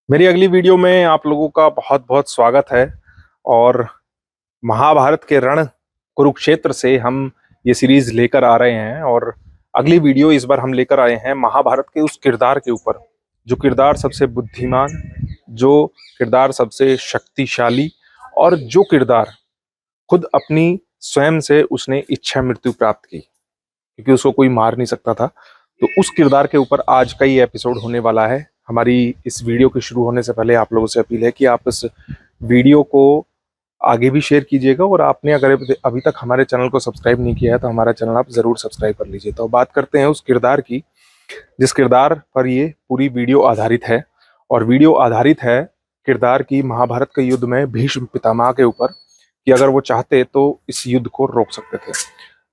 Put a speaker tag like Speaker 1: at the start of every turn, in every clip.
Speaker 1: मेरी अगली वीडियो में आप लोगों का बहुत बहुत स्वागत है। और महाभारत के रण कुरुक्षेत्र से हम ये सीरीज लेकर आ रहे हैं। और अगली वीडियो इस बार हम लेकर आए हैं महाभारत के उस किरदार के ऊपर, जो किरदार सबसे बुद्धिमान, जो किरदार सबसे शक्तिशाली, और जो किरदार खुद अपनी स्वयं से उसने इच्छा मृत्यु प्राप्त की क्योंकि उसको कोई मार नहीं सकता था। तो उस किरदार के ऊपर आज का ये एपिसोड होने वाला है। हमारी इस वीडियो के शुरू होने से पहले आप लोगों से अपील है कि आप इस वीडियो को आगे भी शेयर कीजिएगा, और आपने अगर अभी तक हमारे चैनल को सब्सक्राइब नहीं किया है तो हमारा चैनल आप जरूर सब्सक्राइब कर लीजिए। तो बात करते हैं उस किरदार की जिस किरदार पर ये पूरी वीडियो आधारित है। और वीडियो आधारित है किरदार की महाभारत के युद्ध में भीष्म पितामह के ऊपर, कि अगर वो चाहते तो इस युद्ध को रोक सकते थे।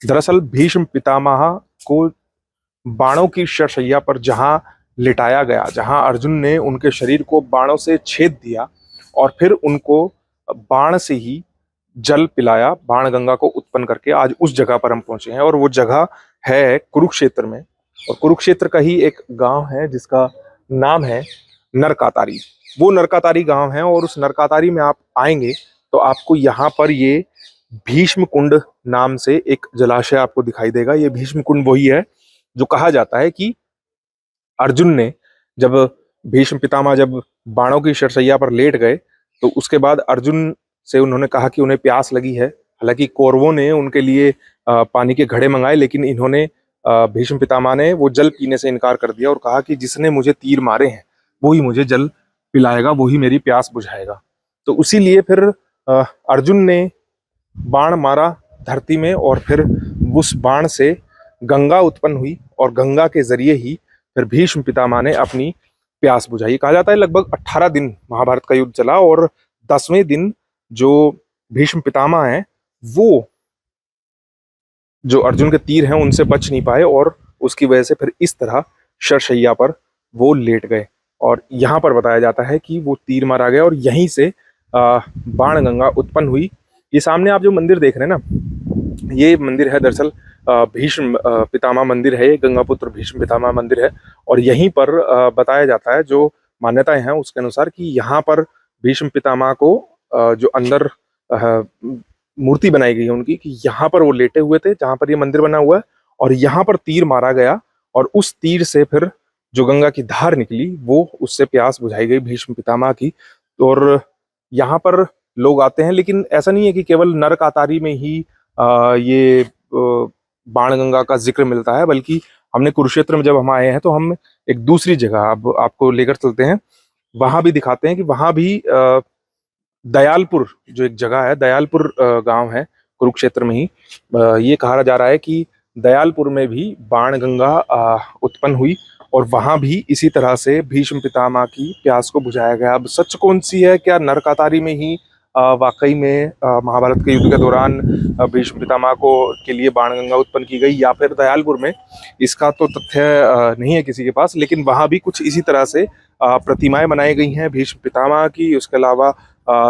Speaker 1: दरअसल भीष्म पितामह को बाणों की शरशैया पर जहां लिटाया गया, जहां अर्जुन ने उनके शरीर को बाणों से छेद दिया और फिर उनको बाण से ही जल पिलाया, बाण गंगा को उत्पन्न करके, आज उस जगह पर हम पहुंचे हैं। और वो जगह है कुरुक्षेत्र में। और कुरुक्षेत्र का ही एक गांव है जिसका नाम है नरकातारी। वो नरकातारी गांव है, और उस नरकातारी में आप आएंगे तो आपको यहाँ पर ये भीष्म कुंड नाम से एक जलाशय आपको दिखाई देगा। ये भीष्म कुंड वही है जो कहा जाता है कि अर्जुन ने जब भीष्म पितामह जब बाणों की शरशैया पर लेट गए तो उसके बाद अर्जुन से उन्होंने कहा कि उन्हें प्यास लगी है। हालांकि कौरवों ने उनके लिए पानी के घड़े मंगाए, लेकिन इन्होंने भीष्म पितामह ने वो जल पीने से इनकार कर दिया और कहा कि जिसने मुझे तीर मारे हैं वो ही मुझे जल पिलाएगा, वो ही मेरी प्यास बुझाएगा। तो उसी लिए फिर अर्जुन ने बाण मारा धरती में, और फिर उस बाण से गंगा उत्पन्न हुई, और गंगा के जरिए ही फिर भीष्म पितामह ने अपनी प्यास बुझाई। कहा जाता है लगभग 18 दिन महाभारत का युद्ध चला, और 10वें दिन जो भीष्म पितामह हैं वो जो अर्जुन के तीर हैं उनसे बच नहीं पाए, और उसकी वजह से फिर इस तरह शरशैया पर वो लेट गए। और यहाँ पर बताया जाता है कि वो तीर मारा गया और यहीं से बाण गंगा उत्पन्न हुई। ये सामने आप जो मंदिर देख रहे हैं ना, ये मंदिर है दरअसल भीष्म पितामह मंदिर है, गंगापुत्र भीष्म पितामह मंदिर है। और यहीं पर बताया जाता है, जो मान्यताएं हैं उसके अनुसार, कि यहाँ पर भीष्म पितामह को जो अंदर मूर्ति बनाई गई है उनकी, कि यहाँ पर वो लेटे हुए थे जहाँ पर ये मंदिर बना हुआ है, और यहाँ पर तीर मारा गया, और उस तीर से फिर जो गंगा की धार निकली वो उससे प्यास बुझाई गई भीष्म पितामह की। और यहाँ पर लोग आते हैं, लेकिन ऐसा नहीं है कि केवल नरकातारी में ही ये बाण गंगा का जिक्र मिलता है, बल्कि हमने कुरुक्षेत्र में जब हम आए हैं तो हम एक दूसरी जगह अब आपको लेकर चलते हैं, वहां भी दिखाते हैं कि वहां भी दयालपुर जो एक जगह है, दयालपुर गांव है कुरुक्षेत्र में ही। ये कहा जा रहा है कि दयालपुर में भी बाण गंगा उत्पन्न हुई, और वहां भी इसी तरह से भीष्म पितामह की प्यास को बुझाया गया। अब सच कौन सी है, क्या नरकातारी में ही वाकई में महाभारत के युद्ध के दौरान भीष्म पितामह को के लिए बाणगंगा उत्पन्न की गई, या फिर दयालपुर में, इसका तो तथ्य नहीं है किसी के पास। लेकिन वहां भी कुछ इसी तरह से प्रतिमाएं बनाई गई हैं भीष्म पितामह की। उसके अलावा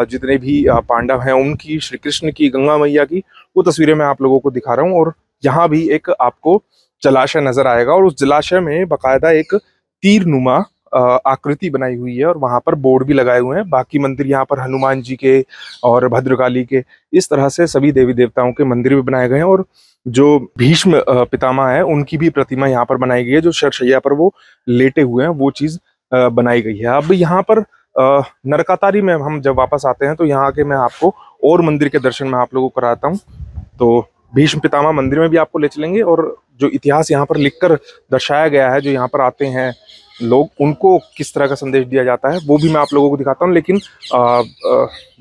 Speaker 1: जितने भी पांडव हैं उनकी, श्री कृष्ण की, गंगा मैया की, वो तस्वीरें मैं आप लोगों को दिखा रहा हूँ। और यहाँ भी एक आपको जलाशय नजर आएगा, और उस जलाशय में बाकायदा एक तीरनुमा आकृति बनाई हुई है, और वहां पर बोर्ड भी लगाए हुए हैं। बाकी मंदिर यहाँ पर हनुमान जी के और भद्रकाली के, इस तरह से सभी देवी देवताओं के मंदिर भी बनाए गए हैं। और जो भीष्म पितामह है उनकी भी प्रतिमा यहाँ पर बनाई गई है, जो शरशैया पर वो लेटे हुए हैं, वो चीज बनाई गई है। अब यहाँ पर नरकातारी में हम जब वापस आते हैं तो यहाँ के मैं आपको और मंदिर के दर्शन में आप लोगों को कराता हूँ। तो भीष्म पितामह मंदिर में भी आपको ले चलेंगे, और जो इतिहास यहाँ पर लिखकर दर्शाया गया है, जो यहाँ पर आते हैं लोग, उनको किस तरह का संदेश दिया जाता है, वो भी मैं आप लोगों को दिखाता हूँ। लेकिन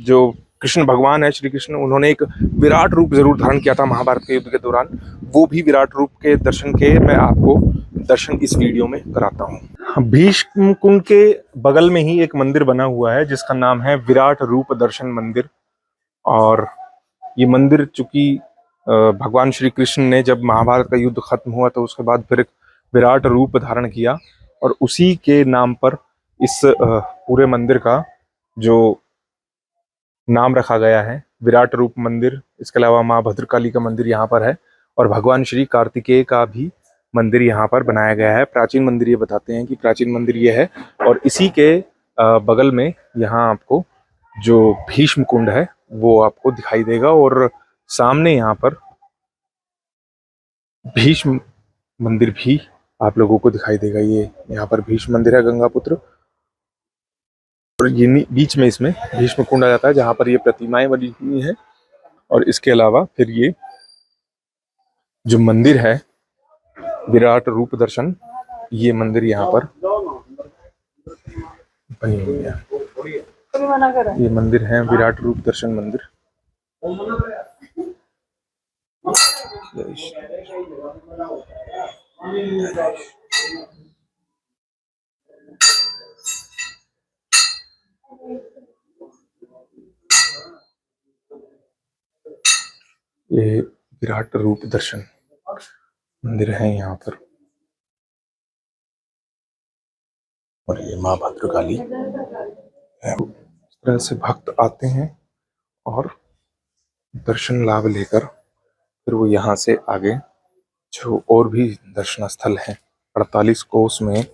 Speaker 1: जो कृष्ण भगवान है, श्री कृष्ण, उन्होंने एक विराट रूप जरूर धारण किया था महाभारत के युद्ध के दौरान। वो भी विराट रूप के दर्शन के मैं आपको दर्शन इस वीडियो में कराता हूँ। भीष्म कुंड के बगल में ही एक मंदिर बना हुआ है जिसका नाम है विराट रूप दर्शन मंदिर। और ये मंदिर चूंकि भगवान श्री कृष्ण ने जब महाभारत का युद्ध खत्म हुआ तो उसके बाद फिर एक विराट रूप धारण किया, और उसी के नाम पर इस पूरे मंदिर का जो नाम रखा गया है विराट रूप मंदिर। इसके अलावा माँ भद्रकाली का मंदिर यहाँ पर है, और भगवान श्री कार्तिकेय का भी मंदिर यहाँ पर बनाया गया है। प्राचीन मंदिर ये बताते हैं कि प्राचीन मंदिर ये है, और इसी के बगल में यहाँ आपको जो भीष्म कुंड है वो आपको दिखाई देगा, और सामने यहाँ पर भीष्म मंदिर भी आप लोगों को दिखाई देगा। ये यहाँ पर भीष्म मंदिर है गंगापुत्र, और ये बीच में इसमें भीष्म कुंड आ जाता है जहाँ पर ये प्रतिमाएं बनी हुई हैं। और इसके अलावा फिर ये जो मंदिर है विराट रूप दर्शन, ये मंदिर यहाँ पर बनी हुई है। ये मंदिर है विराट रूप दर्शन मंदिर। ये विराट रूप दर्शन मंदिर है यहाँ पर, और ये माँ भद्रकाली है। इस तरह से भक्त आते हैं और दर्शन लाभ लेकर फिर वो यहाँ से आगे जो और भी दर्शन स्थल है 48 कोस में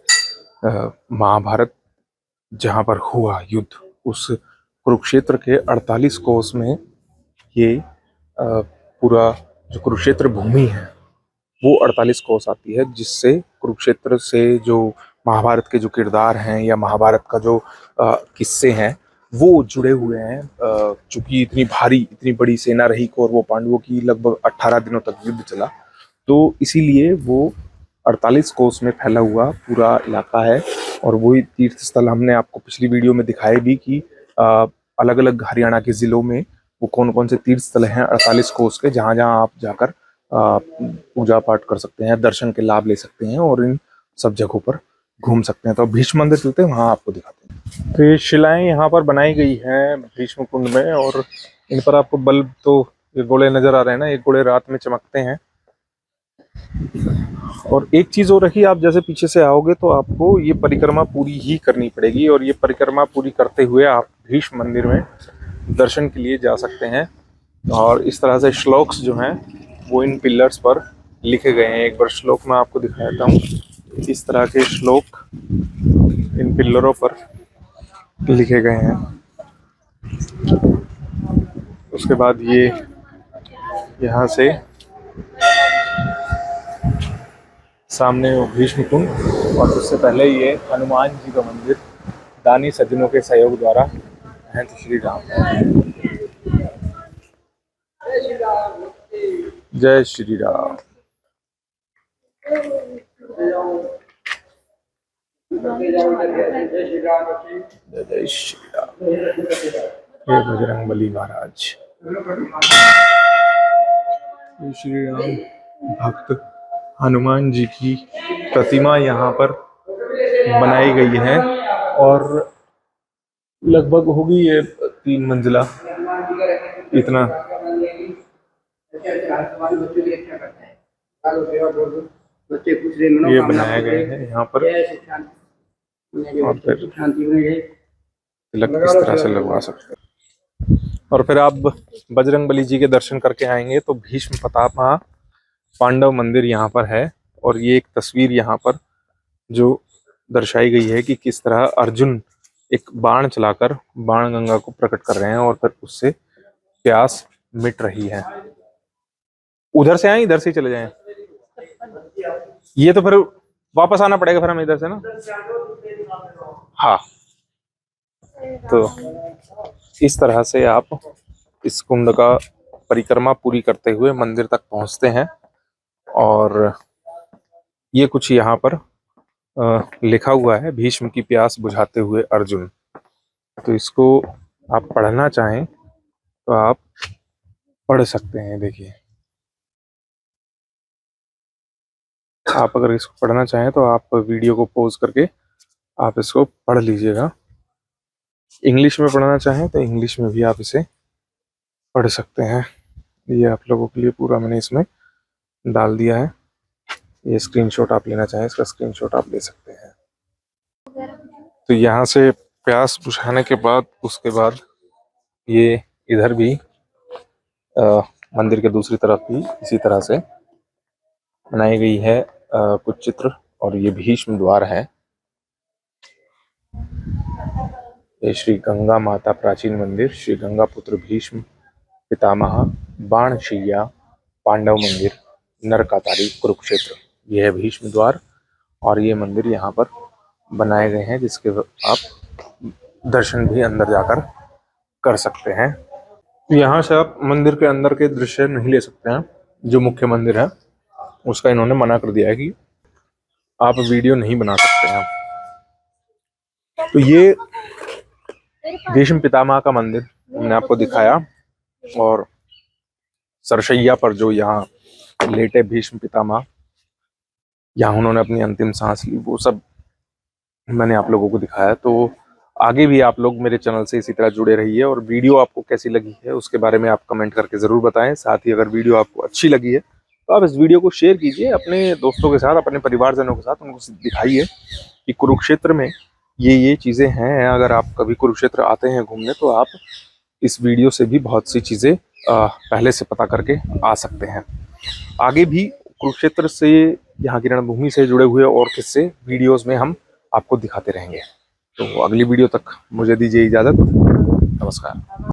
Speaker 1: महाभारत जहाँ पर हुआ युद्ध, उस कुरुक्षेत्र के 48 कोस में ये पूरा जो कुरुक्षेत्र भूमि है वो 48 कोस आती है, जिससे कुरुक्षेत्र से जो महाभारत के जो किरदार हैं या महाभारत का जो किस्से हैं वो जुड़े हुए हैं। चूंकि इतनी भारी इतनी बड़ी सेना रही कौरवों पांडवों की, लगभग 18 दिनों तक युद्ध चला, तो इसीलिए वो 48 कोस में फैला हुआ पूरा इलाका है। और वही तीर्थ स्थल हमने आपको पिछली वीडियो में दिखाए भी कि अलग अलग हरियाणा के जिलों में वो कौन कौन से तीर्थ स्थल हैं 48 कोस के, जहाँ जहाँ आप जाकर पूजा पाठ कर सकते हैं, दर्शन के लाभ ले सकते हैं और इन सब जगहों पर घूम सकते हैं। तो भीष्म मंदिर चलते हैं, वहाँ आपको दिखाते हैं। तो ये शिलाएं यहाँ पर बनाई गई हैं भीष्म कुंड में, और इन पर आपको बल्ब तो ये गोले नजर आ रहे हैं ना, ये गोले रात में चमकते हैं। और एक चीज और रखी, आप जैसे पीछे से आओगे तो आपको ये परिक्रमा पूरी ही करनी पड़ेगी, और ये परिक्रमा पूरी करते हुए आप भीष्म मंदिर में दर्शन के लिए जा सकते हैं। और इस तरह से श्लोक्स जो हैं वो इन पिलर्स पर लिखे गए हैं। एक बार श्लोक मैं आपको दिखा देता हूँ। इस तरह के श्लोक इन पिलरों पर लिखे गए हैं। उसके बाद ये यहाँ से सामने भीष्म कुंड, और उससे पहले ये हनुमान जी का मंदिर दानी सज्जनों के सहयोग द्वारा हैं। तो श्री राम, जय श्री राम, जय श्री राम। ये बजरंगबली महाराज, ये श्री राम भक्त हनुमान जी की प्रतिमा यहाँ पर बनाई गई है, और लगभग होगी ये 3 मंजिला इतना ये बनाया गया है यहाँ पर। और फिर तिलक इस तरह से लगवा सकते हैं। और फिर आप बजरंगबली जी के दर्शन करके आएंगे तो भीष्म पितामह पांडव मंदिर यहाँ पर है, और ये एक तस्वीर यहाँ पर जो दर्शाई गई है कि किस तरह अर्जुन एक बाण चलाकर बाण गंगा को प्रकट कर रहे हैं, और फिर उससे प्यास मिट रही है। उधर से आए, इधर से चले जाएं। ये तो फिर वापस आना पड़ेगा फिर हमें इधर से ना। हाँ, तो इस तरह से आप इस कुंड का परिक्रमा पूरी करते हुए मंदिर तक पहुंचते हैं। और ये कुछ यहाँ पर लिखा हुआ है, भीष्म की प्यास बुझाते हुए अर्जुन। तो इसको आप पढ़ना चाहें तो आप पढ़ सकते हैं। देखिए, आप अगर इसको पढ़ना चाहें तो आप वीडियो को पॉज करके आप इसको पढ़ लीजिएगा। इंग्लिश में पढ़ना चाहें तो इंग्लिश में भी आप इसे पढ़ सकते हैं। ये आप लोगों के लिए पूरा मैंने इसमें डाल दिया है। ये स्क्रीनशॉट आप लेना चाहें, इसका स्क्रीनशॉट आप ले सकते हैं। तो यहाँ से प्यास बुझाने के बाद उसके बाद ये इधर भी मंदिर के दूसरी तरफ भी इसी तरह से बनाई गई है कुछ चित्र, और ये भीष्म द्वार है। ये श्री गंगा माता प्राचीन मंदिर, श्री गंगा पुत्र भीष्म पितामह बाणशैया पांडव मंदिर, नरकातारी, कुरुक्षेत्र। यह है भीष्म द्वार और ये मंदिर यहाँ पर बनाए गए हैं, जिसके आप दर्शन भी अंदर जाकर कर सकते हैं। यहाँ से आप मंदिर के अंदर के दृश्य नहीं ले सकते हैं। जो मुख्य मंदिर है उसका इन्होंने मना कर दिया है कि आप वीडियो नहीं बना सकते हैं। तो ये भीष्म पितामह का मंदिर हमने आपको दिखाया, और सरशैया पर जो यहाँ लेटे भीष्म पितामह, यहाँ उन्होंने अपनी अंतिम सांस ली, वो सब मैंने आप लोगों को दिखाया। तो आगे भी आप लोग मेरे चैनल से इसी तरह जुड़े रहिए, और वीडियो आपको कैसी लगी है उसके बारे में आप कमेंट करके ज़रूर बताएं। साथ ही अगर वीडियो आपको अच्छी लगी है तो आप इस वीडियो को शेयर कीजिए अपने दोस्तों के साथ, अपने परिवारजनों के साथ, उनको दिखाइए कि कुरुक्षेत्र में ये चीज़ें हैं। अगर आप कभी कुरुक्षेत्र आते हैं घूमने तो आप इस वीडियो से भी बहुत सी चीज़ें पहले से पता करके आ सकते हैं। आगे भी कुरुक्षेत्र से, यहाँ की रणभूमि से जुड़े हुए और किस्से वीडियोस में हम आपको दिखाते रहेंगे। तो अगली वीडियो तक मुझे दीजिए इजाज़त। नमस्कार।